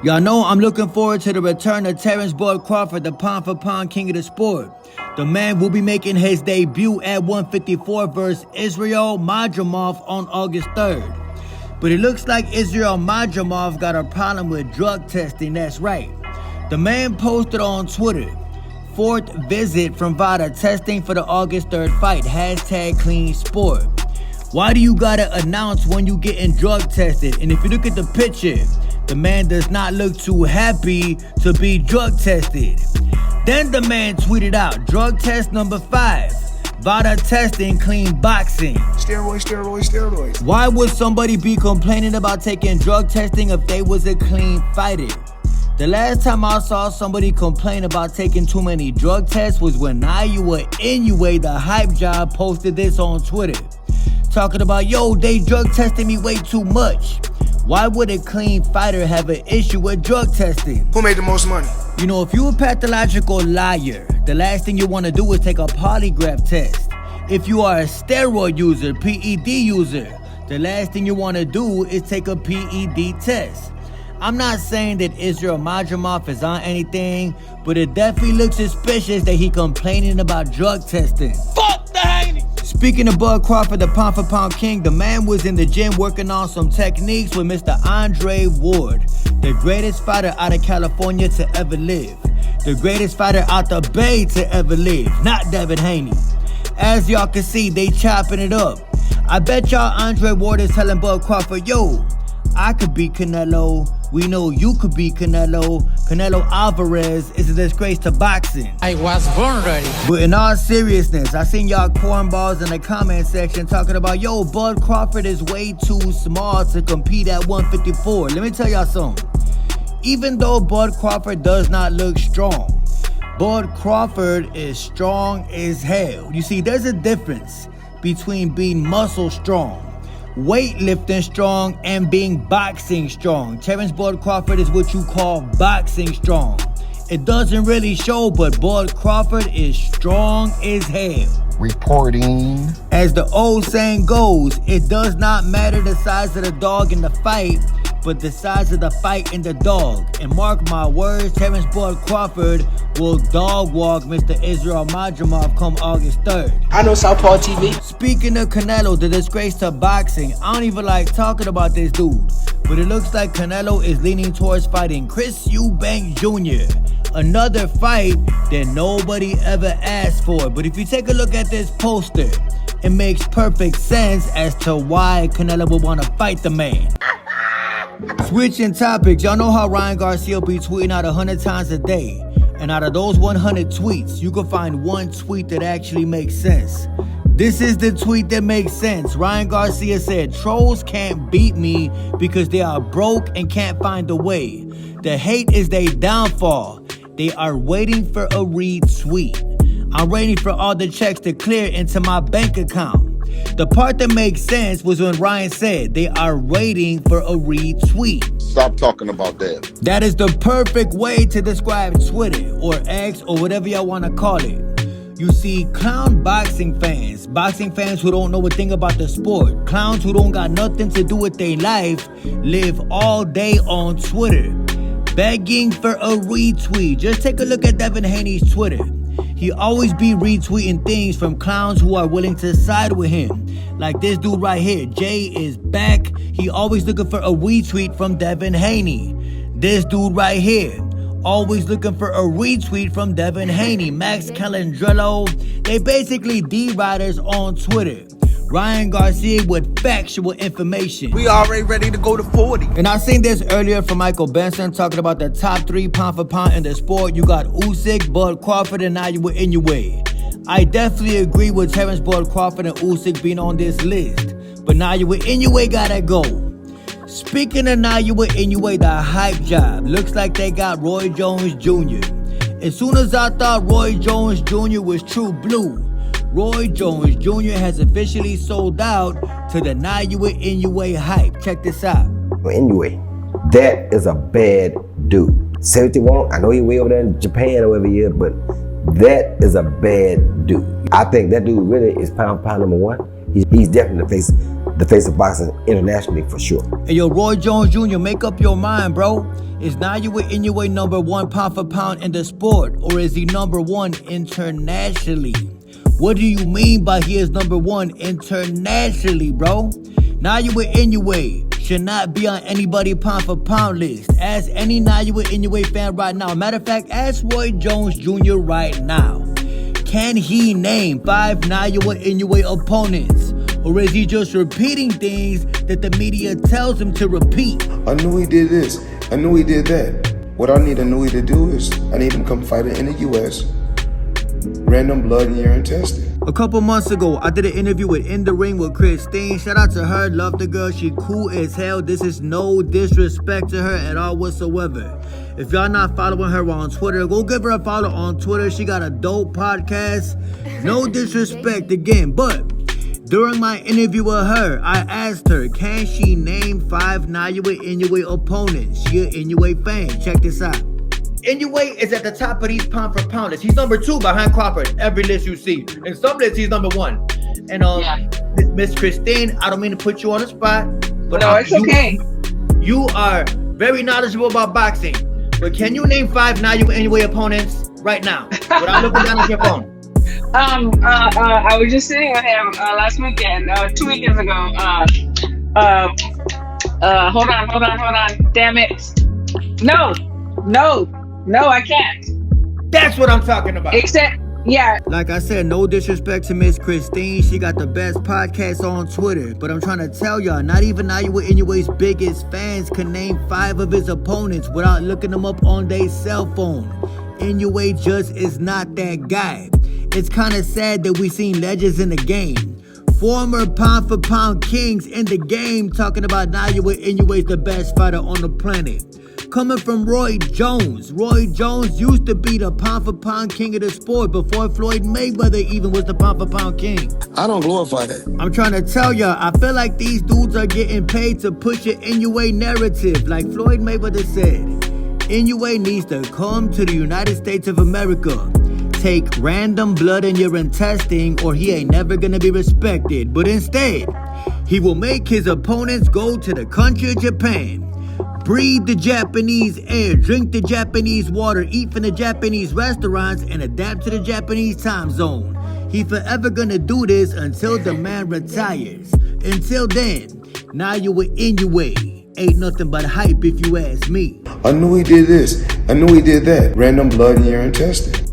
Y'all know I'm looking forward to the return of Terrence Bud Crawford, the pound-for-pound king of the sport. The man will be making his debut at 154 versus Israel Madrimov on August 3rd. But it looks like Israel Madrimov got a problem with drug testing, that's right. The man posted on Twitter, 4th visit from VADA testing for the August 3rd fight, #CleanSport. Why do you gotta announce when you getting drug tested? And if you look at the picture, the man does not look too happy to be drug tested. Then the man tweeted out, drug test number 5, VADA testing clean boxing. Steroids. Why would somebody be complaining about taking drug testing if they was a clean fighter? The last time I saw somebody complain about taking too many drug tests was when Naoya Inoue, the hype job, posted this on Twitter. Talking about, yo, they drug testing me way too much. Why would a clean fighter have an issue with drug testing? Who made the most money? You know, if you're a pathological liar, the last thing you want to do is take a polygraph test. If you are a steroid user, PED user, the last thing you want to do is take a PED test. I'm not saying that Israel Madrimov is on anything, but it definitely looks suspicious that he complaining about drug testing. Fuck the Haney! Speaking of Bud Crawford, the pound-for-pound king, the man was in the gym working on some techniques with Mr. Andre Ward, the greatest fighter out of California to ever live. The greatest fighter out the Bay to ever live, not Devin Haney. As y'all can see, they chopping it up. I bet y'all Andre Ward is telling Bud Crawford, yo, I could beat Canelo. We know you could beat Canelo. Canelo Alvarez is a disgrace to boxing. I was born ready. But in all seriousness, I seen y'all cornballs in the comment section talking about, yo, Bud Crawford is way too small to compete at 154. Let me tell y'all something. Even though Bud Crawford does not look strong, Bud Crawford is strong as hell. You see, there's a difference between being muscle strong, weightlifting strong, and being boxing strong. Terrence Bud Crawford is what you call boxing strong. It doesn't really show, but Bud Crawford is strong as hell. Reporting. As the old saying goes, it does not matter the size of the dog in the fight, but the size of the fight in the dog. And mark my words, Terrence Bud Crawford will dog walk Mr. Israel Madrimov come August 3rd. I know Southpaw TV. Speaking of Canelo, the disgrace to boxing, I don't even like talking about this dude, but it looks like Canelo is leaning towards fighting Chris Eubank Jr., another fight that nobody ever asked for. But if you take a look at this poster, it makes perfect sense as to why Canelo would want to fight the man. Switching topics, y'all know how Ryan Garcia be tweeting out 100 times a day, and out of those 100 tweets, you can find one tweet that actually makes sense. This is the tweet that makes sense. Ryan Garcia said, trolls can't beat me because they are broke and can't find a way. The hate is their downfall. They are waiting for a retweet. I'm waiting for all the checks to clear into my bank account. The part that makes sense was when Ryan said they are waiting for a retweet. Stop talking about that. That is the perfect way to describe Twitter or X or whatever y'all want to call it. You see, clown boxing fans who don't know a thing about the sport, clowns who don't got nothing to do with their life, live all day on Twitter, begging for a retweet. Just take a look at Devin Haney's Twitter. He always be retweeting things from clowns who are willing to side with him. Like this dude right here, Jay is back. He always looking for a retweet from Devin Haney. This dude right here, always looking for a retweet from Devin Haney. Max Calandrello, they basically D-riders on Twitter. Ryan Garcia with factual information. We already ready to go to 40. And I seen this earlier from Michael Benson talking about the top 3 pound for pound in the sport. You got Usyk, Bud Crawford, and Naoya Inoue. I definitely agree with Terrence Bud Crawford and Usyk being on this list, but Naoya Inoue gotta go. Speaking of Naoya Inoue, the hype job, looks like they got Roy Jones Jr. As soon as I thought Roy Jones Jr. was true blue, Roy Jones Jr. has officially sold out to the Naoya Inoue hype. Check this out. Inoue, that is a bad dude. Say what you want, I know he way over there in Japan or whatever he is, but that is a bad dude. I think that dude really is pound number 1. He's definitely the face of boxing internationally for sure. Hey, yo, Roy Jones Jr., make up your mind, bro. Is Naoya Inoue number 1 pound for pound in the sport, or is he number 1 internationally? What do you mean by he is number 1 internationally, bro? Naoya Inoue should not be on anybody pound for pound list. Ask any Naoya Inoue fan right now. Matter of fact, ask Roy Jones Jr. right now. Can he name 5 Naoya Inoue opponents? Or is he just repeating things that the media tells him to repeat? I knew he did this. I knew he did that. What I need Inoue to do is I need him to come fight in the U.S. Random blood and urine testing. A couple months ago, I did an interview with In the Ring with Christine. Shout out to her. Love the girl. She cool as hell. This is no disrespect to her at all whatsoever. If y'all not following her on Twitter, go give her a follow on Twitter. She got a dope podcast. No disrespect again, but during my interview with her, I asked her, can she name 5 Naoya Inoue opponents? She an Inoue fan. Check this out. Inoue is at the top of these pound for pound lists. He's number 2 behind Crawford. Every list you see. In some lists, he's number 1. And Miss Christine, I don't mean to put you on the spot, but no, it's okay. You are very knowledgeable about boxing. But can you name 5 Naoya Inoue opponents right now without looking down at your phone? I was just sitting with him last weekend, 2 weekends ago. Hold on. Damn it. No, I can't. That's what I'm talking about. Except, yeah. Like I said, no disrespect to Miss Christine. She got the best podcast on Twitter. But I'm trying to tell y'all, not even Naoya Inoue's biggest fans can name 5 of his opponents without looking them up on their cell phone. Inoue just is not that guy. It's kind of sad that we seen legends in the game, former pound for pound kings in the game, talking about Naoya Inoue's the best fighter on the planet. Coming from Roy Jones. Roy Jones used to be the pound for pound king of the sport before Floyd Mayweather even was the pound for pound king. I don't glorify that. I'm trying to tell y'all, I feel like these dudes are getting paid to push an Inoue narrative. Like Floyd Mayweather said, Inoue needs to come to the United States of America, take random blood and urine testing, or he ain't never gonna be respected. But instead, he will make his opponents go to the country of Japan, breathe the Japanese air, drink the Japanese water, eat from the Japanese restaurants, and adapt to the Japanese time zone. He forever gonna do this until the man retires. Until then, Naoya Inoue ain't nothing but hype if you ask me. I knew he did this. I knew he did that. Random blood and urine testing.